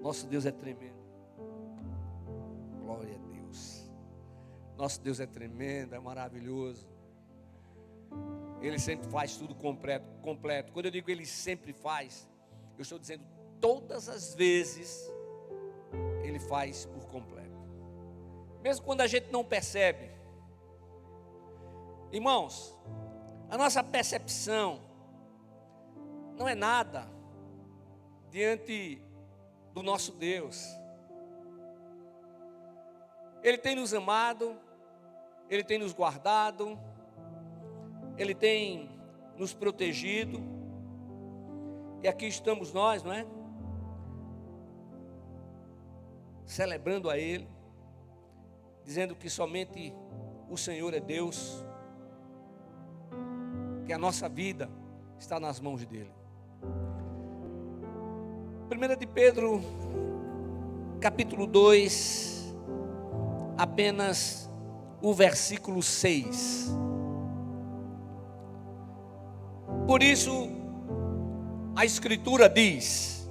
Nosso Deus é tremendo. Glória a Deus. Nosso Deus é tremendo, é maravilhoso. Ele sempre faz tudo completo. Quando eu digo Ele sempre faz, eu estou dizendo todas as vezes Ele faz por completo. Mesmo quando a gente não percebe. Irmãos, a nossa percepção não é nada diante do nosso Deus. Ele tem nos amado, Ele tem nos guardado, Ele tem nos protegido. E aqui estamos nós, não é? Celebrando a Ele, dizendo que somente o Senhor é Deus, que a nossa vida está nas mãos dEle. 1 de Pedro, capítulo 2, apenas o versículo 6. Por isso, a Escritura diz: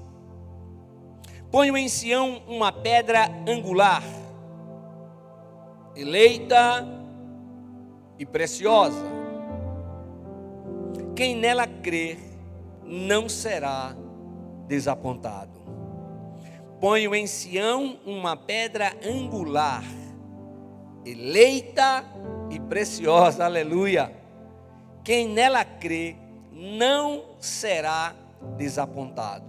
ponho em Sião uma pedra angular, eleita e preciosa. Quem nela crer não será desapontado. Ponho em Sião uma pedra angular, eleita e preciosa, aleluia. Quem nela crê não será desapontado.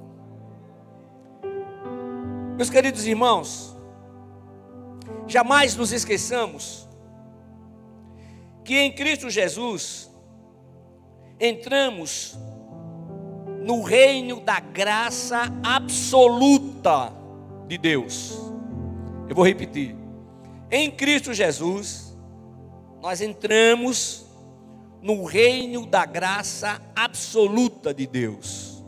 Meus queridos irmãos, jamais nos esqueçamos que em Cristo Jesus entramos no reino da graça absoluta de Deus. Eu vou repetir. Em Cristo Jesus, nós entramos no reino da graça absoluta de Deus.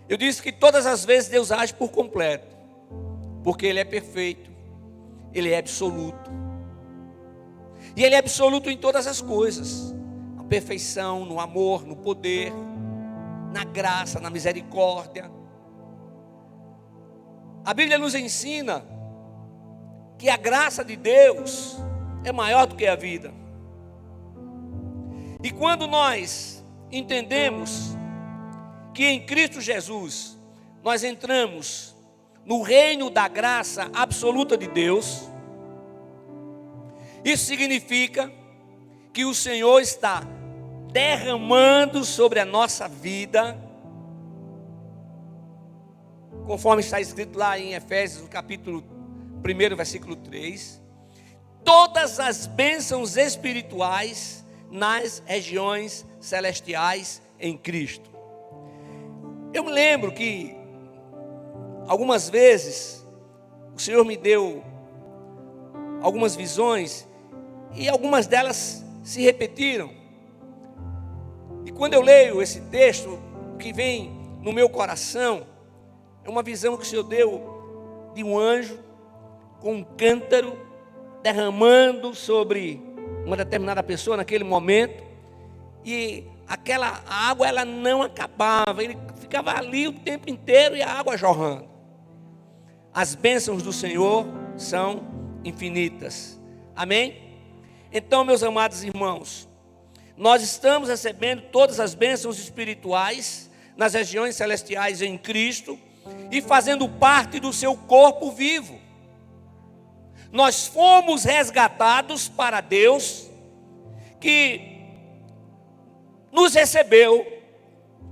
Eu disse que todas as vezes Deus age por completo, porque Ele é perfeito, Ele é absoluto. E Ele é absoluto em todas as coisas. Na perfeição, no amor, no poder, na graça, na misericórdia. A Bíblia nos ensina que a graça de Deus é maior do que a vida. E quando nós entendemos que em Cristo Jesus nós entramos no reino da graça absoluta de Deus, isso significa que o Senhor está derramando sobre a nossa vida, conforme está escrito lá em Efésios, no capítulo 1, versículo 3, todas as bênçãos espirituais nas regiões celestiais em Cristo. Eu me lembro que algumas vezes o Senhor me deu algumas visões e algumas delas se repetiram. E quando eu leio esse texto, o que vem no meu coração é uma visão que o Senhor deu de um anjo com um cântaro derramando sobre uma determinada pessoa naquele momento, e aquela água ela não acabava, ele ficava ali o tempo inteiro e a água jorrando. As bênçãos do Senhor são infinitas, amém? Então, meus amados irmãos, nós estamos recebendo todas as bênçãos espirituais nas regiões celestiais em Cristo e fazendo parte do seu corpo vivo. Nós fomos resgatados para Deus, que nos recebeu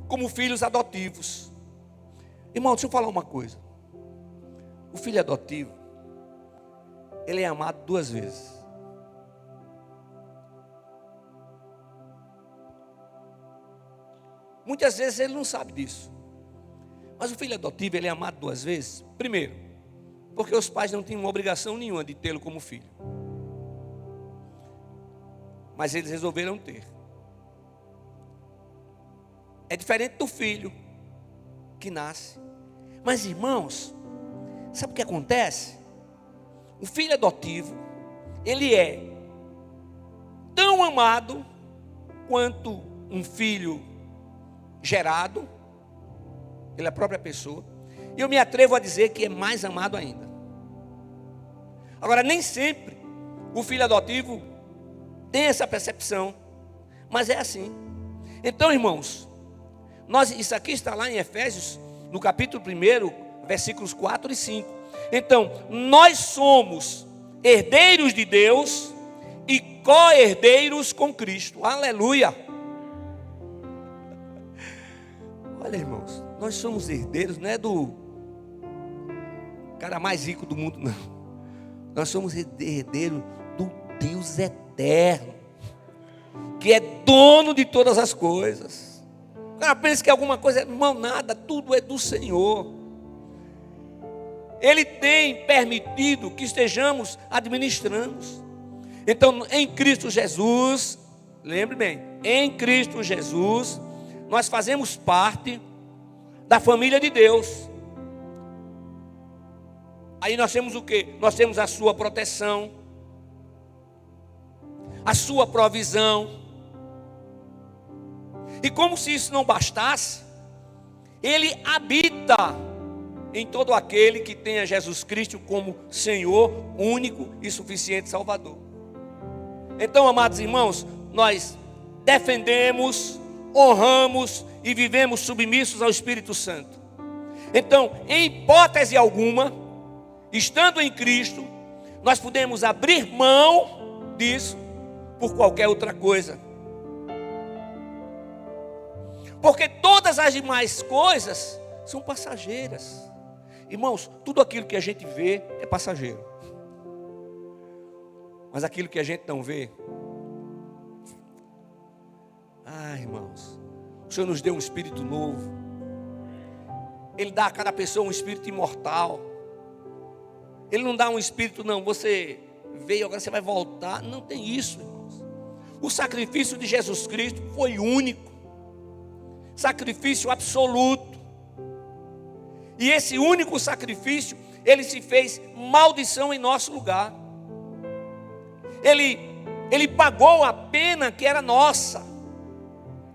como filhos adotivos. Irmão, deixa eu falar uma coisa. O filho adotivo, ele é amado 2 vezes. Muitas vezes ele não sabe disso. Mas o filho adotivo, ele é amado 2 vezes. Primeiro, porque os pais não tinham obrigação nenhuma de tê-lo como filho. Mas eles resolveram ter. É diferente do filho que nasce. Mas irmãos, sabe o que acontece? O filho adotivo, ele é tão amado quanto um filho gerado pela própria pessoa. E eu me atrevo a dizer que é mais amado ainda. Agora, nem sempre o filho adotivo tem essa percepção, mas é assim. Então, irmãos, isso aqui está lá em Efésios, no capítulo 1, versículos 4 e 5. Então, nós somos herdeiros de Deus e co-herdeiros com Cristo. Aleluia! Olha, irmãos, nós somos herdeiros, não é do cara mais rico do mundo, não. Nós somos herdeiros do Deus eterno, que é dono de todas as coisas. O cara pensa que alguma coisa, irmão, nada, tudo é do Senhor. Ele tem permitido que estejamos administrando. Então, em Cristo Jesus, lembre bem, em Cristo Jesus, nós fazemos parte da família de Deus. Aí nós temos o quê? Nós temos a sua proteção, a sua provisão. E como se isso não bastasse, Ele habita em todo aquele que tenha Jesus Cristo como Senhor, único e suficiente Salvador. Então, amados irmãos, nós defendemos, honramos e vivemos submissos ao Espírito Santo. Então, em hipótese alguma, estando em Cristo, nós podemos abrir mão disso por qualquer outra coisa. Porque todas as demais coisas são passageiras. Irmãos, tudo aquilo que a gente vê é passageiro. Mas aquilo que a gente não vê, irmãos, o Senhor nos deu um espírito novo. Ele dá a cada pessoa um espírito imortal. Ele não dá um espírito, não, você veio, agora você vai voltar. Não tem isso, irmãos. O sacrifício de Jesus Cristo foi único, sacrifício absoluto. E esse único sacrifício, Ele se fez maldição em nosso lugar. Ele pagou a pena que era nossa,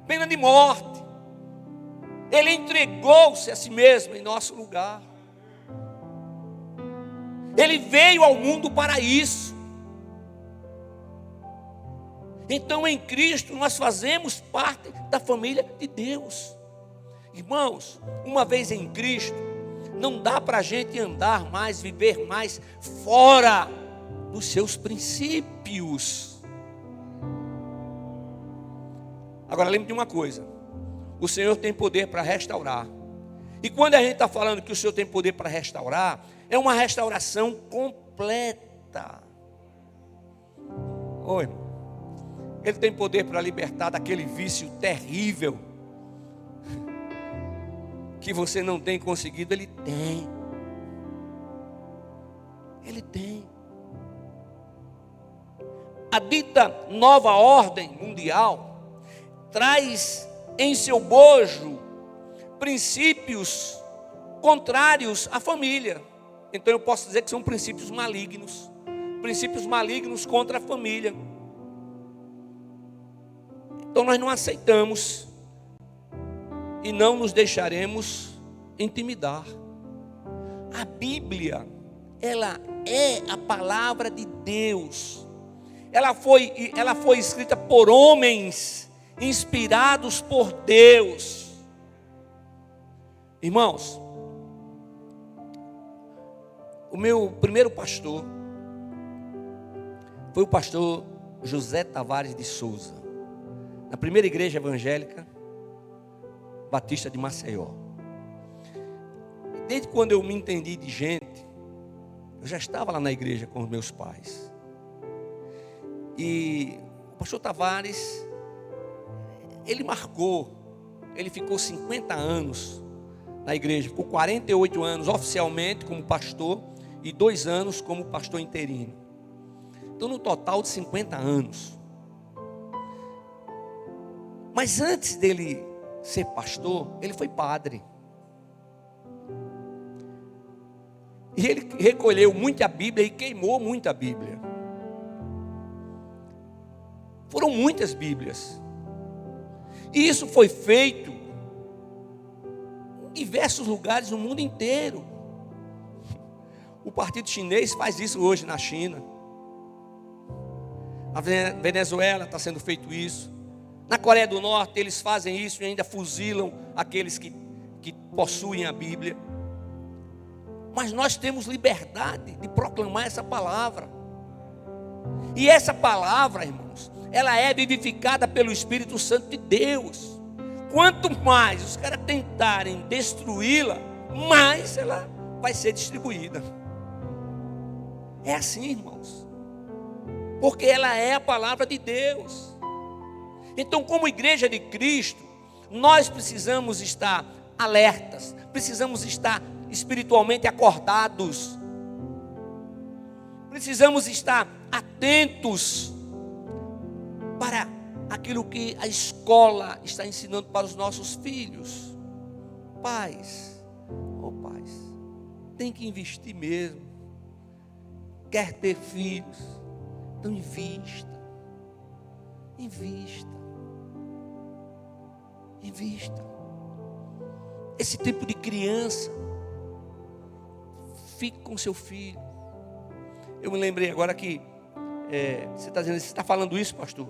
pena de morte. Ele entregou-se a si mesmo em nosso lugar. Ele veio ao mundo para isso. Então, em Cristo, nós fazemos parte da família de Deus. Irmãos, uma vez em Cristo, não dá para a gente andar mais, viver mais fora dos seus princípios. Agora, lembre de uma coisa: o Senhor tem poder para restaurar. E quando a gente está falando que o Senhor tem poder para restaurar, é uma restauração completa. Oi, Ele tem poder para libertar daquele vício terrível que você não tem conseguido. Ele tem. Ele tem. A dita nova ordem mundial traz em seu bojo princípios contrários à família. Então eu posso dizer que são princípios malignos contra a família. Então nós não aceitamos e não nos deixaremos intimidar. A Bíblia, ela é a palavra de Deus. Ela foi escrita por homens inspirados por Deus. Irmãos, o meu primeiro pastor foi o pastor José Tavares de Souza, na primeira igreja evangélica batista de Maceió. Desde quando eu me entendi de gente, eu já estava lá na igreja com os meus pais. E o pastor Tavares, ele ficou 50 anos na igreja, ficou 48 anos oficialmente como pastor e 2 anos como pastor interino. Então, no total de 50 anos. Mas antes dele ser pastor, ele foi padre. E ele recolheu muita Bíblia e queimou muita Bíblia. Foram muitas Bíblias. E isso foi feito em diversos lugares no mundo inteiro. O partido chinês faz isso hoje na China. Na Venezuela está sendo feito isso. Na Coreia do Norte eles fazem isso e ainda fuzilam aqueles que possuem a Bíblia. Mas nós temos liberdade de proclamar essa palavra. E essa palavra, irmãos, ela é vivificada pelo Espírito Santo de Deus. Quanto mais os caras tentarem destruí-la, mais ela vai ser distribuída. É assim, irmãos. Porque ela é a palavra de Deus. Então, como igreja de Cristo, nós precisamos estar alertas, precisamos estar espiritualmente acordados, precisamos estar atentos para aquilo que a escola está ensinando para os nossos filhos. Pais, tem que investir mesmo. Quer ter filhos? Então invista. Esse tipo de criança, fique com seu filho. Eu me lembrei agora que você está dizendo, você está falando isso, pastor?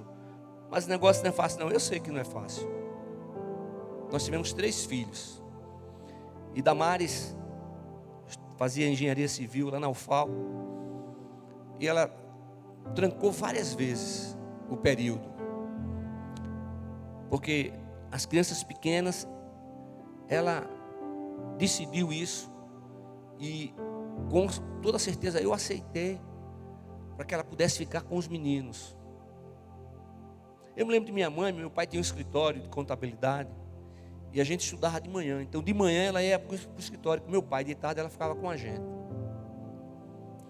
Mas o negócio não é fácil, não. Eu sei que não é fácil. Nós tivemos 3 filhos. E Damares fazia engenharia civil lá na UFAL. E ela trancou várias vezes o período. Porque as crianças pequenas, ela decidiu isso. E com toda certeza eu aceitei, para que ela pudesse ficar com os meninos. Eu me lembro de minha mãe, meu pai tinha um escritório de contabilidade, e a gente estudava de manhã. Então de manhã ela ia para o escritório com meu pai, de tarde ela ficava com a gente,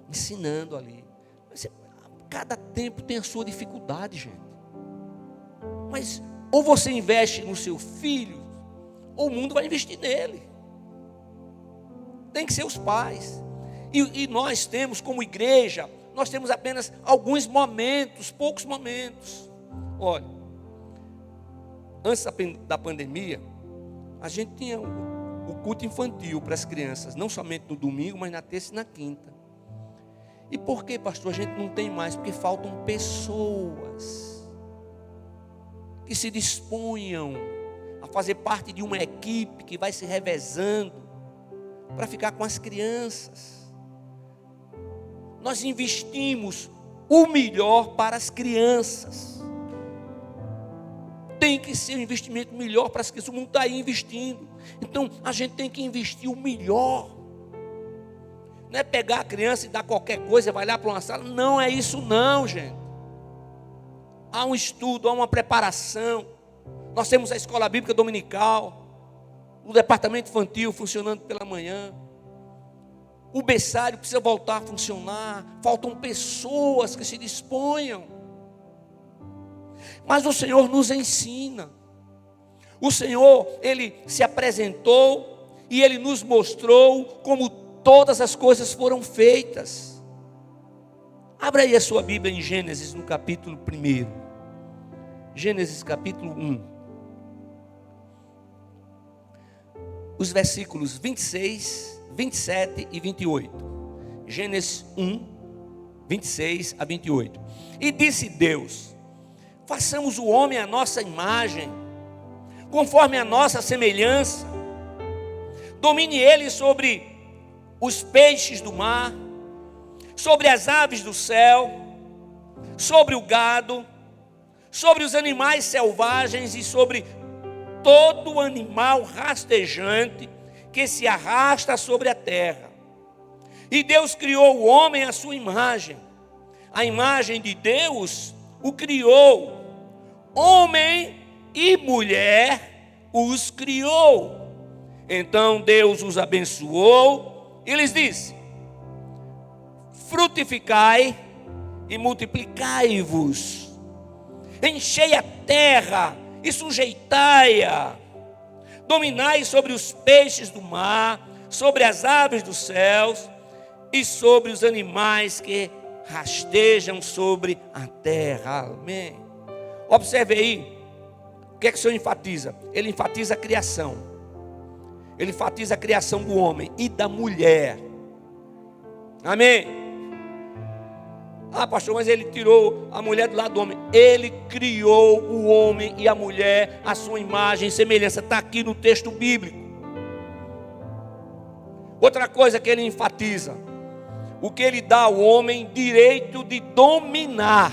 ensinando ali. Mas, cada tempo tem a sua dificuldade, gente. Mas ou você investe no seu filho, ou o mundo vai investir nele. Tem que ser os pais. E nós temos como igreja, nós temos apenas alguns momentos, poucos momentos. Olha, antes da pandemia, a gente tinha o culto infantil para as crianças, não somente no domingo, mas na terça e na quinta. E por que, pastor, a gente não tem mais? Porque faltam pessoas que se disponham a fazer parte de uma equipe que vai se revezando para ficar com as crianças. Nós investimos o melhor para as crianças. Tem que ser um investimento melhor para as crianças. O mundo está aí investindo. Então a gente tem que investir o melhor. Não é pegar a criança e dar qualquer coisa, vai lá para uma sala. Não é isso não, gente. Há um estudo, há uma preparação. Nós temos a escola bíblica dominical, o departamento infantil funcionando pela manhã. O berçário precisa voltar a funcionar. Faltam pessoas que se disponham. Mas o Senhor nos ensina. O Senhor, Ele se apresentou e Ele nos mostrou como todas as coisas foram feitas. Abra aí a sua Bíblia em Gênesis, no capítulo 1. Gênesis capítulo 1. Os versículos 26, 27 e 28. Gênesis 1, 26 a 28. E disse Deus: façamos o homem à nossa imagem, conforme a nossa semelhança. Domine ele sobre os peixes do mar, sobre as aves do céu, sobre o gado, sobre os animais selvagens e sobre todo animal rastejante que se arrasta sobre a terra. E Deus criou o homem à sua imagem. A imagem de Deus o criou. Homem e mulher os criou. Então Deus os abençoou e lhes disse: frutificai e multiplicai-vos, enchei a terra e sujeitai-a, dominai sobre os peixes do mar, sobre as aves dos céus e sobre os animais que rastejam sobre a terra. Amém. Observe aí, o que é que o Senhor enfatiza? Ele enfatiza a criação. ele enfatiza a criação do homem e da mulher. Amém? Ah, pastor, mas ele tirou a mulher do lado do homem. Ele criou o homem e a mulher, a sua imagem e semelhança. Está aqui no texto bíblico. Outra coisa que ele enfatiza: o que ele dá ao homem direito de dominar.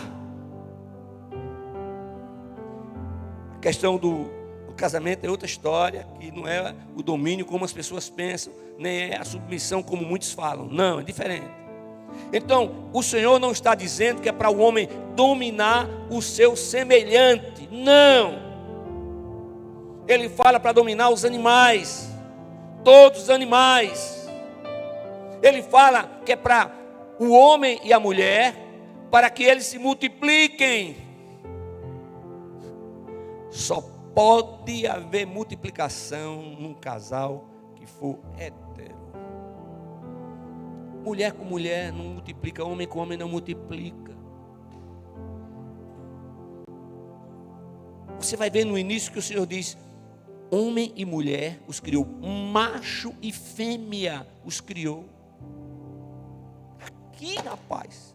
A questão do casamento é outra história, que não é o domínio como as pessoas pensam, nem é a submissão como muitos falam. Não, é diferente. Então, o Senhor não está dizendo que é para o homem dominar o seu semelhante. Não. Ele fala para dominar os animais, todos os animais. Ele fala que é para o homem e a mulher, para que eles se multipliquem. Só pode haver multiplicação num casal que for hétero. Mulher com mulher não multiplica, homem com homem não multiplica. Você vai ver no início que o Senhor diz: homem e mulher os criou, macho e fêmea os criou. Aqui, rapaz,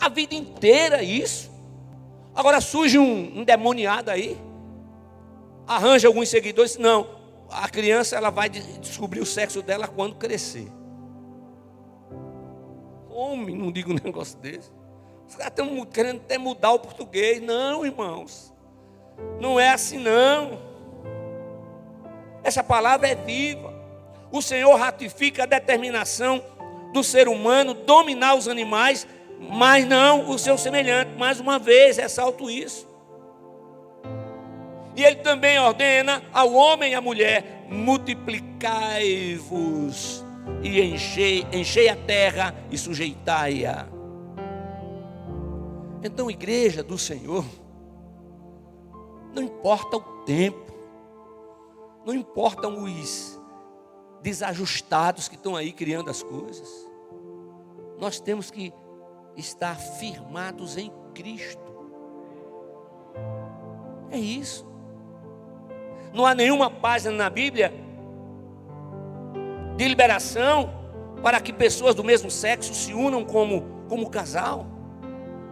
a vida inteira isso. Agora surge um endemoniado aí, arranja alguns seguidores. Não, a criança ela vai descobrir o sexo dela quando crescer. Homem, não digo um negócio desse. Os caras estão querendo até mudar o português. Não, irmãos, não é assim não. Essa palavra é viva. O Senhor ratifica a determinação do ser humano dominar os animais, mas não o seu semelhante. Mais uma vez, ressalto isso. E ele também ordena ao homem e à mulher: multiplicai-vos e enchei a terra e sujeitai-a. Então, igreja do Senhor, não importa o tempo, não importam os desajustados que estão aí criando as coisas, nós temos que estar firmados em Cristo. É isso. Não há nenhuma página na Bíblia de liberação para que pessoas do mesmo sexo se unam como casal.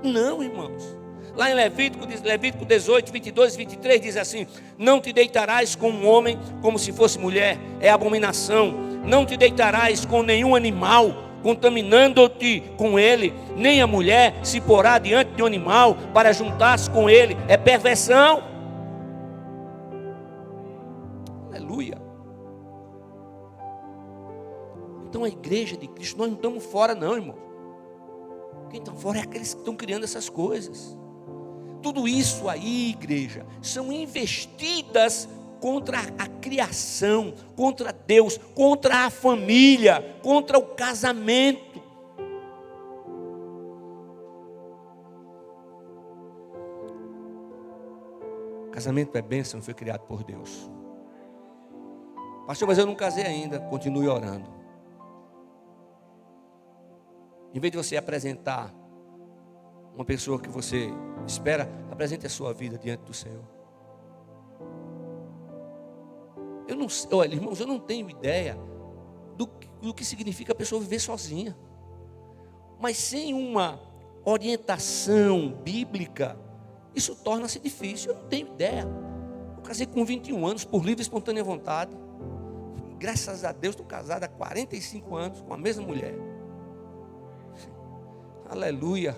Não, irmãos. Lá em Levítico 18, 22 e 23 diz assim: não te deitarás com um homem como se fosse mulher, é abominação. Não te deitarás com nenhum animal, contaminando-te com ele, nem a mulher se porá diante de um animal para juntar-se com ele, é perversão. Aleluia. Então a igreja de Cristo, nós não estamos fora não, irmão. Quem está fora é aqueles que estão criando essas coisas. Tudo isso aí, igreja, são investidas contra a criação, contra Deus, contra a família, contra o casamento. O casamento é bênção, foi criado por Deus. Pastor, mas eu não casei ainda. Continue orando. Em vez de você apresentar uma pessoa que você espera, apresente a sua vida diante do Senhor. Eu não, olha, irmãos, eu não tenho ideia do que significa a pessoa viver sozinha. Mas sem uma orientação bíblica, isso torna-se difícil. Eu não tenho ideia. Eu casei com 21 anos, por livre e espontânea vontade. Graças a Deus, estou casado há 45 anos com a mesma mulher. Aleluia.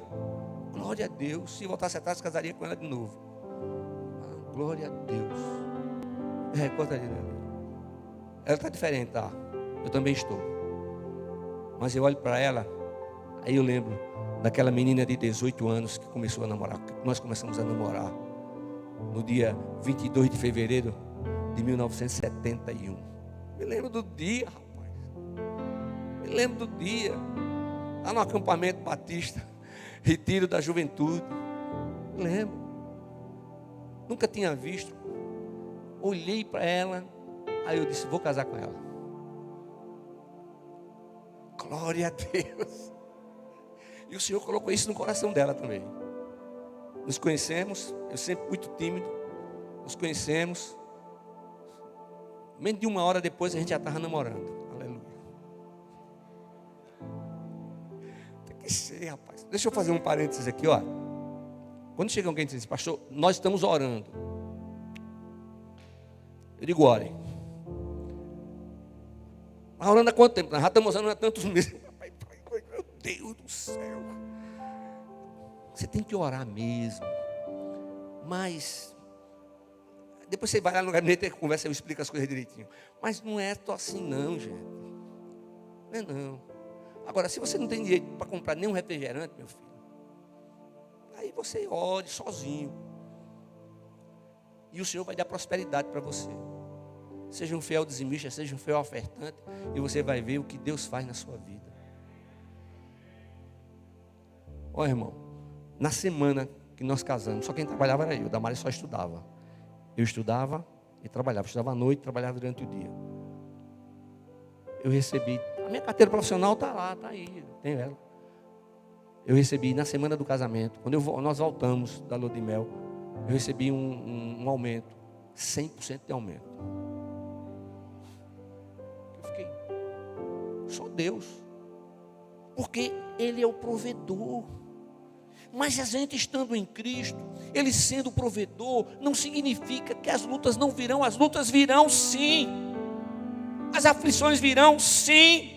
Glória a Deus. Se voltasse atrás, casaria com ela de novo. Glória a Deus. Conta ali, né? Ela está diferente, tá? Eu também estou. Mas eu olho para ela, aí eu lembro daquela menina de 18 anos que começou a namorar. Nós começamos a namorar no dia 22 de fevereiro de 1971. Me lembro do dia, rapaz. Me lembro do dia. Lá no acampamento batista, retiro da juventude. Me lembro. Nunca tinha visto. Olhei para ela, aí eu disse: vou casar com ela. Glória a Deus. E o Senhor colocou isso no coração dela também. Nos conhecemos, eu sempre muito tímido. Nos conhecemos. Menos de 1 hora depois a gente já estava namorando. Aleluia. Tem que ser, rapaz. Deixa eu fazer um parênteses aqui, ó. Quando chega alguém e diz, pastor, nós estamos orando. Eu digo, orem. Mas orando há quanto tempo? Nós já estamos orando há tantos meses. Meu Deus do céu. Você tem que orar mesmo. Mas depois você vai lá no gabinete e conversa, eu explico as coisas direitinho. Mas não é só assim não, gente. Não é não. Agora, se você não tem direito para comprar nenhum refrigerante, meu filho, aí você ore sozinho. E o Senhor vai dar prosperidade para você. Seja um fiel dizimista, seja um fiel ofertante, e você vai ver o que Deus faz na sua vida. Olha, irmão, na semana que nós casamos, só quem trabalhava era eu, Damares só estudava. Eu estudava e trabalhava. Estudava à noite, trabalhava durante o dia. Eu recebi, a minha carteira profissional está lá, está aí, tenho ela. Eu recebi na semana do casamento, quando nós voltamos da lua de mel, eu recebi um aumento, 100% de aumento. Eu fiquei, só Deus, porque Ele é o provedor. Mas a gente estando em Cristo, Ele sendo o provedor, não significa que as lutas não virão. As lutas virão sim, as aflições virão sim,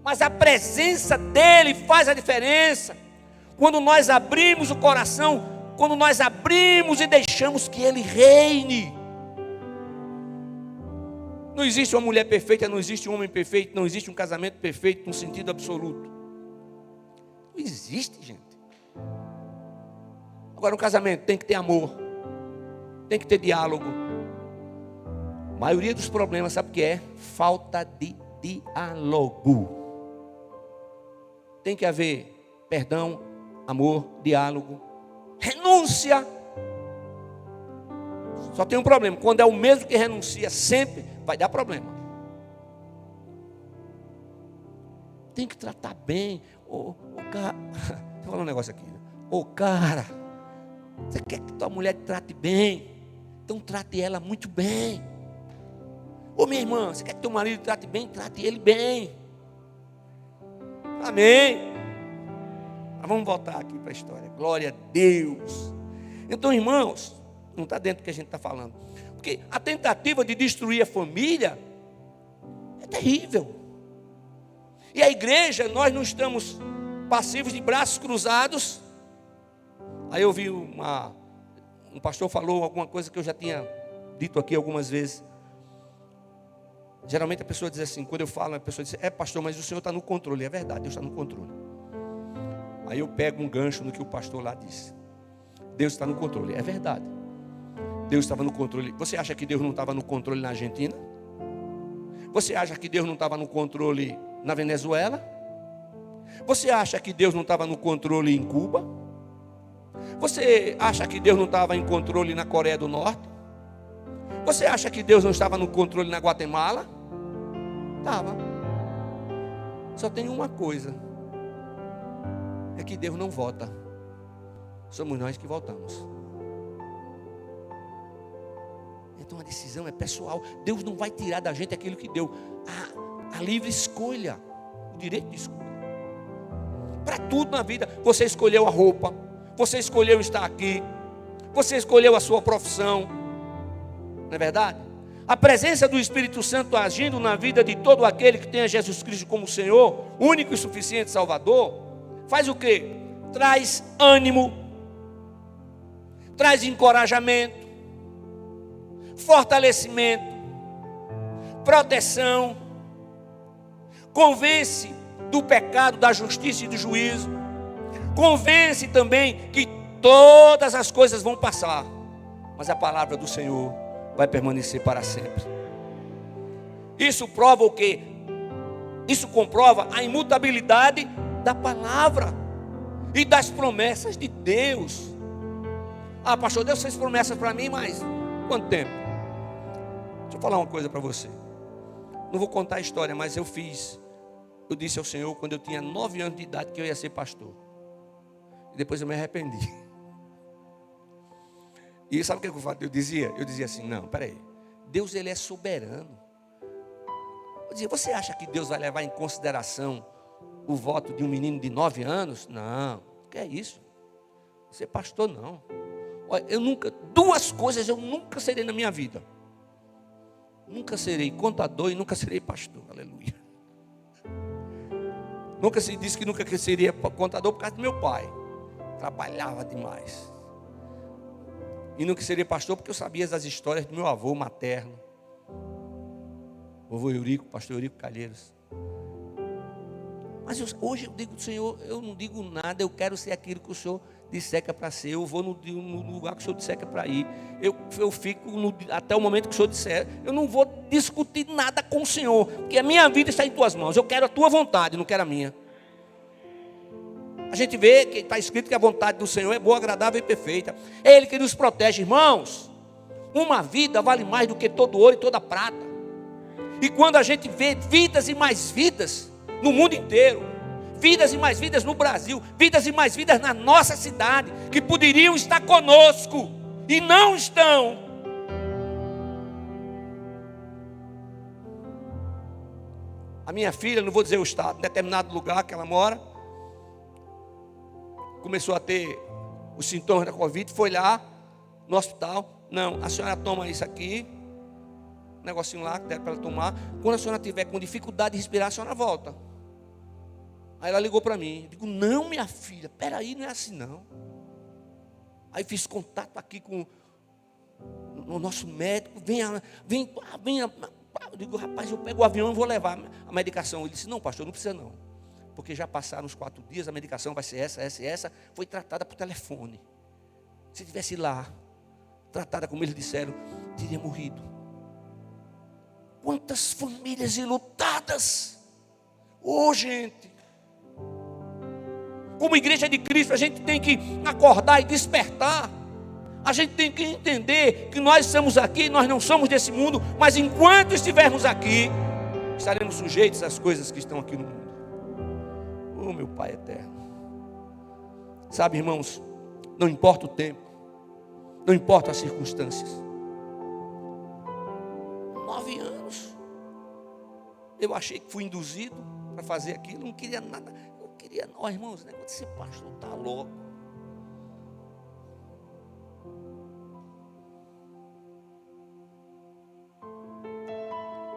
mas a presença dEle faz a diferença. Quando nós abrimos o coração, quando nós abrimos e deixamos que Ele reine. Não existe uma mulher perfeita, não existe um homem perfeito, não existe um casamento perfeito no sentido absoluto. Não existe, gente. Agora, um casamento tem que ter amor, tem que ter diálogo. A maioria dos problemas, sabe o que é? Falta de diálogo. Tem que haver perdão, amor, diálogo, renúncia. Só tem um problema: quando é o mesmo que renuncia sempre, vai dar problema. Tem que tratar bem. Ô cara, vou falar um negócio aqui. Ô cara, você quer que tua mulher te trate bem? Então trate ela muito bem. Ô minha irmã, você quer que teu marido te trate bem? Trate ele bem. Amém. Mas vamos voltar aqui para a história. Glória a Deus. Então, irmãos, não está dentro do que a gente está falando. Porque a tentativa de destruir a família é terrível. E a igreja, nós não estamos passivos de braços cruzados. Aí eu vi um pastor falou alguma coisa que eu já tinha dito aqui algumas vezes. Geralmente a pessoa diz assim, quando eu falo, a pessoa diz, pastor, mas o Senhor está no controle. É verdade, Deus está no controle. Aí eu pego um gancho no que o pastor lá disse. Deus está no controle, é verdade. Deus estava no controle. Você acha que Deus não estava no controle na Argentina? Você acha que Deus não estava no controle na Venezuela? Você acha que Deus não estava no controle em Cuba? Você acha que Deus não estava em controle na Coreia do Norte? Você acha que Deus não estava no controle na Guatemala? Estava. Só tem uma coisa: é que Deus não vota. Somos nós que votamos. Então a decisão é pessoal. Deus não vai tirar da gente aquilo que deu. A livre escolha, o direito de escolha. Para tudo na vida, você escolheu a roupa, você escolheu estar aqui, você escolheu a sua profissão. Não é verdade? A presença do Espírito Santo agindo na vida de todo aquele que tenha Jesus Cristo como Senhor, único e suficiente Salvador, faz o quê? Traz ânimo, traz encorajamento, fortalecimento, proteção, convence do pecado, da justiça e do juízo, convence também que todas as coisas vão passar, mas a palavra do Senhor vai permanecer para sempre. Isso prova o quê? Isso comprova a imutabilidade da palavra e das promessas de Deus. Pastor, Deus fez promessas para mim, mas quanto tempo? Deixa eu falar uma coisa para você. Não vou contar a história, mas eu disse ao Senhor quando eu tinha 9 anos de idade que eu ia ser pastor. E depois eu me arrependi. E sabe o que eu dizia? Eu dizia assim, não, peraí. Deus, ele é soberano. Vou dizer, você acha que Deus vai levar em consideração o voto de um menino de 9 anos? Não, que é isso? Ser pastor, não. Olha, duas coisas eu nunca serei na minha vida. Nunca serei contador e nunca serei pastor. Aleluia. Nunca se disse que nunca seria contador por causa do meu pai. Trabalhava demais. E nunca seria pastor porque eu sabia das histórias do meu avô materno. Vovô Eurico, pastor Eurico Calheiros. Mas hoje eu digo, Senhor, eu não digo nada, eu quero ser aquilo que o Senhor disser que é para ser. Eu vou no lugar que o Senhor disser que é para ir. Eu fico até o momento que o Senhor disser. Eu não vou discutir nada com o Senhor, porque a minha vida está em tuas mãos. Eu quero a tua vontade, não quero a minha. A gente vê que está escrito que a vontade do Senhor é boa, agradável e perfeita. É Ele que nos protege, irmãos. Uma vida vale mais do que todo ouro e toda prata. E quando a gente vê vidas e mais vidas no mundo inteiro, vidas e mais vidas no Brasil, vidas e mais vidas na nossa cidade, que poderiam estar conosco e não estão. A minha filha, não vou dizer o estado, em determinado lugar que ela mora, começou a ter os sintomas da Covid, foi lá no hospital. Não, a senhora toma isso aqui, um negocinho lá que der para ela tomar. Quando a senhora tiver com dificuldade de respirar, a senhora volta. Aí ela ligou para mim. Eu digo, não, minha filha, peraí, não é assim não. Aí fiz contato aqui com o nosso médico. Vem. Eu digo, rapaz, eu pego o avião e vou levar a medicação. Ele disse, não, pastor, não precisa não. Porque já passaram os 4 dias, a medicação vai ser essa, essa e essa. Foi tratada por telefone. Se tivesse lá, tratada como eles disseram, teria morrido. Quantas famílias enlutadas. Ô, gente. Como igreja de Cristo, a gente tem que acordar e despertar. A gente tem que entender que nós estamos aqui, nós não somos desse mundo, mas enquanto estivermos aqui, estaremos sujeitos às coisas que estão aqui no mundo. Oh, meu Pai eterno. Sabe, irmãos, não importa o tempo, não importa as circunstâncias. 9 anos, eu achei que fui induzido para fazer aquilo, não queria nada. Não, irmãos, o negócio de ser pastor está louco.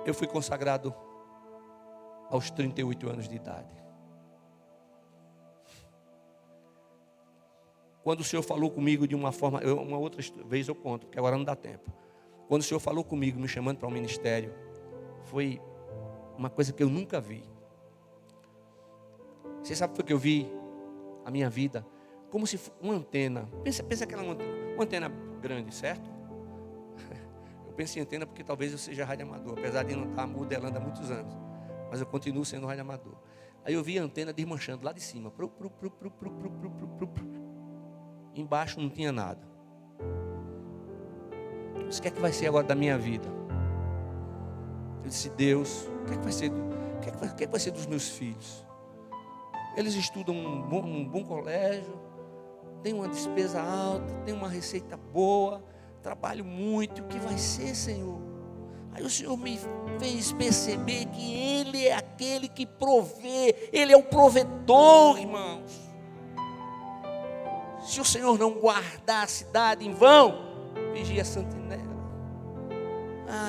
Eu fui consagrado aos 38 anos de idade. Quando o Senhor falou comigo de uma forma, uma outra vez eu conto, porque agora não dá tempo. Quando o Senhor falou comigo, me chamando para o ministério, foi uma coisa que eu nunca vi. Você sabe o que eu vi? A minha vida como se fosse uma antena. Pensa aquela uma antena grande, certo? Eu penso em antena porque talvez eu seja radioamador, apesar de não estar modelando há muitos anos, mas eu continuo sendo radioamador. Aí eu vi a antena desmanchando lá de cima. Embaixo não tinha nada. O que é que vai ser agora da minha vida? Eu disse, Deus, o que é que vai ser? O que é que vai ser dos meus filhos? Eles estudam um bom colégio, tem uma despesa alta, tem uma receita boa, trabalho muito. O que vai ser, Senhor? Aí o Senhor me fez perceber que Ele é aquele que provê, Ele é o provedor, irmãos. Se o Senhor não guardar a cidade em vão, vigia a sentinela.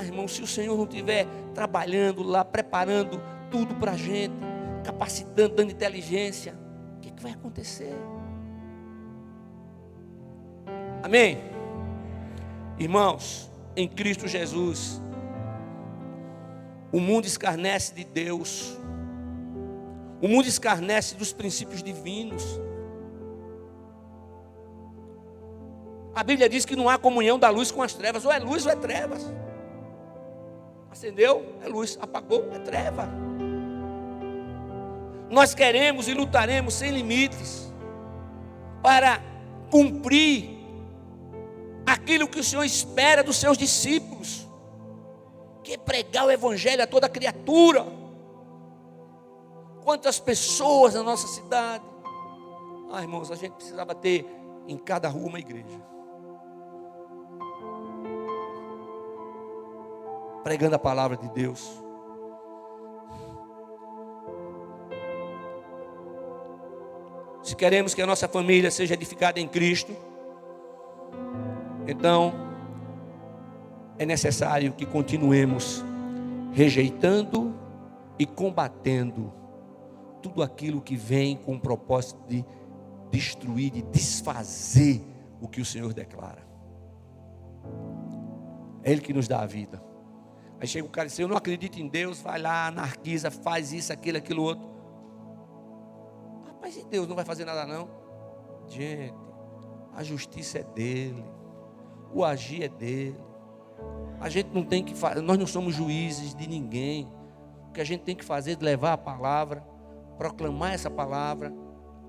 Irmão, se o Senhor não estiver trabalhando lá, preparando tudo para a gente, capacitando, dando inteligência, o que vai acontecer? Amém? Irmãos, em Cristo Jesus, o mundo escarnece de Deus, o mundo escarnece dos princípios divinos. A Bíblia diz que não há comunhão da luz com as trevas, ou é luz ou é trevas. Acendeu, é luz, apagou, é treva. Nós queremos e lutaremos sem limites para cumprir aquilo que o Senhor espera dos seus discípulos, que é pregar o Evangelho a toda criatura. Quantas pessoas na nossa cidade, irmãos, a gente precisava ter em cada rua uma igreja. pregando a palavra de Deus. Se queremos que a nossa família seja edificada em Cristo, então é necessário que continuemos rejeitando e combatendo tudo aquilo que vem com o propósito de destruir, de desfazer o que o Senhor declara. É Ele que nos dá a vida. Aí chega o cara e diz: eu não acredito em Deus. Vai lá, anarquiza, faz isso, aquilo outro. Rapaz, e Deus não vai fazer nada não? Gente, a justiça é dele, o agir é dele. A gente não tem que fazer, nós não somos juízes de ninguém. O que a gente tem que fazer é levar a palavra, proclamar essa palavra,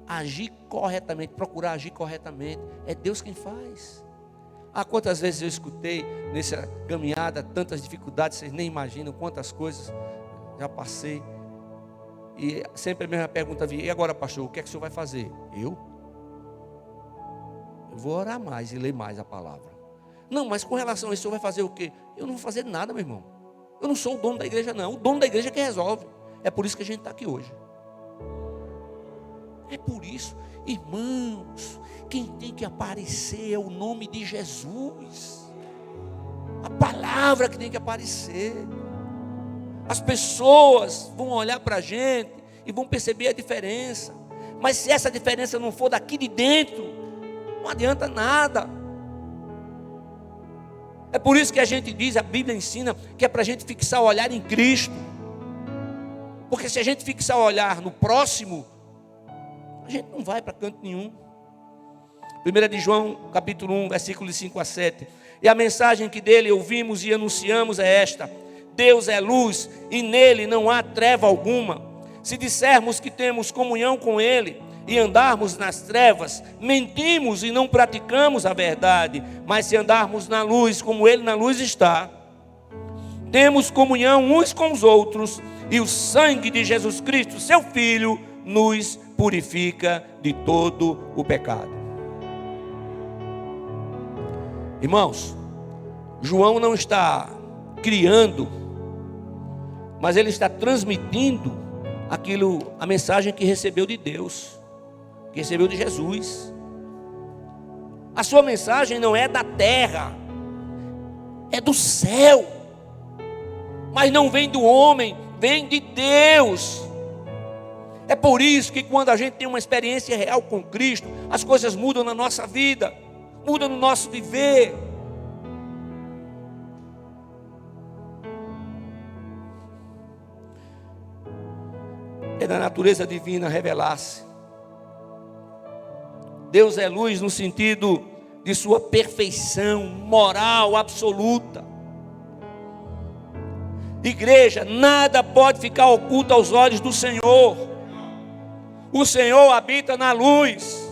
agir corretamente, procurar agir corretamente. É Deus quem faz. Quantas vezes eu escutei nessa caminhada tantas dificuldades, vocês nem imaginam quantas coisas já passei. E sempre a mesma pergunta vinha: e agora, pastor, o que é que o senhor vai fazer? Eu vou orar mais e ler mais a palavra. Não, mas com relação a isso, o senhor vai fazer o quê? Eu não vou fazer nada, meu irmão. Eu não sou o dono da igreja, não. O dono da igreja é que resolve. É por isso que a gente está aqui hoje. É por isso, irmãos, quem tem que aparecer é o nome de Jesus. A palavra que tem que aparecer. As pessoas vão olhar para a gente e vão perceber a diferença. Mas se essa diferença não for daqui de dentro, não adianta nada. É por isso que a gente diz, a Bíblia ensina, que é para a gente fixar o olhar em Cristo. Porque se a gente fixar o olhar no próximo, a gente não vai para canto nenhum. 1 de João, capítulo 1, versículos 5 a 7. E a mensagem que dele ouvimos e anunciamos é esta: Deus é luz e nele não há treva alguma. Se dissermos que temos comunhão com ele e andarmos nas trevas, mentimos e não praticamos a verdade. Mas se andarmos na luz, como ele na luz está, temos comunhão uns com os outros, e o sangue de Jesus Cristo, seu Filho, nos purifica de todo o pecado. Irmãos, João não está criando, mas ele está transmitindo a mensagem que recebeu de Deus, que recebeu de Jesus. A sua mensagem não é da terra, é do céu, mas não vem do homem, vem de Deus. É por isso que quando a gente tem uma experiência real com Cristo, as coisas mudam na nossa vida, mudam no nosso viver. É da natureza divina revelar-se. Deus é luz no sentido de sua perfeição moral absoluta. Igreja, nada pode ficar oculto aos olhos do Senhor. O Senhor habita na luz.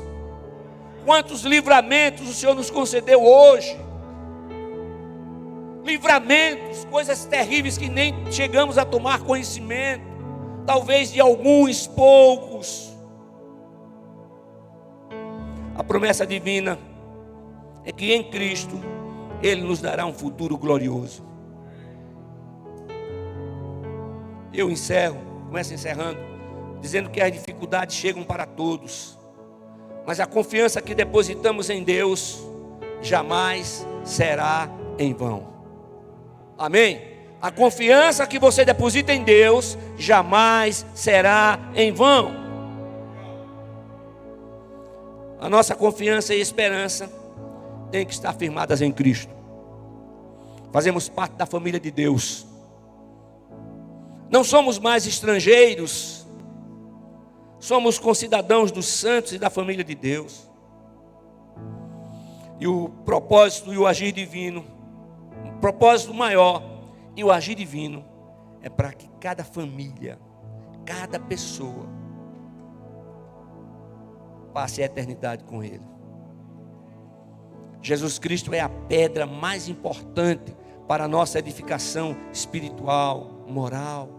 Quantos livramentos o Senhor nos concedeu hoje? Livramentos, coisas terríveis que nem chegamos a tomar conhecimento. Talvez de alguns poucos. A promessa divina é que em Cristo Ele nos dará um futuro glorioso. Eu começo encerrando, dizendo que as dificuldades chegam para todos, mas a confiança que depositamos em Deus jamais será em vão. Amém? A confiança que você deposita em Deus jamais será em vão. A nossa confiança e esperança tem que estar firmadas em Cristo. Fazemos parte da família de Deus. Não somos mais estrangeiros. Somos concidadãos dos santos e da família de Deus. E o propósito e o agir divino, o propósito maior e o agir divino é para que cada família, cada pessoa passe a eternidade com Ele. Jesus Cristo é a pedra mais importante para a nossa edificação espiritual, moral.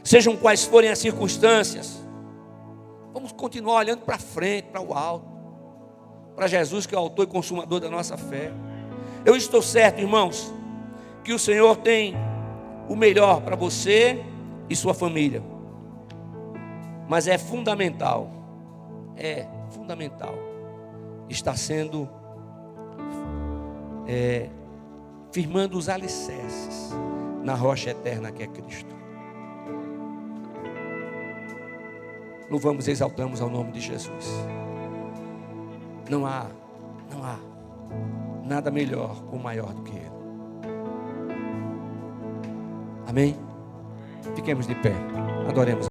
Sejam quais forem as circunstâncias, vamos continuar olhando para frente, para o alto, para Jesus, que é o autor e consumador da nossa fé. Eu estou certo, irmãos, que o Senhor tem o melhor para você e sua família. Mas é fundamental, estar sendo, firmando os alicerces na rocha eterna que é Cristo. Louvamos e exaltamos ao nome de Jesus. Não há nada melhor ou maior do que Ele. Amém? Fiquemos de pé, adoremos.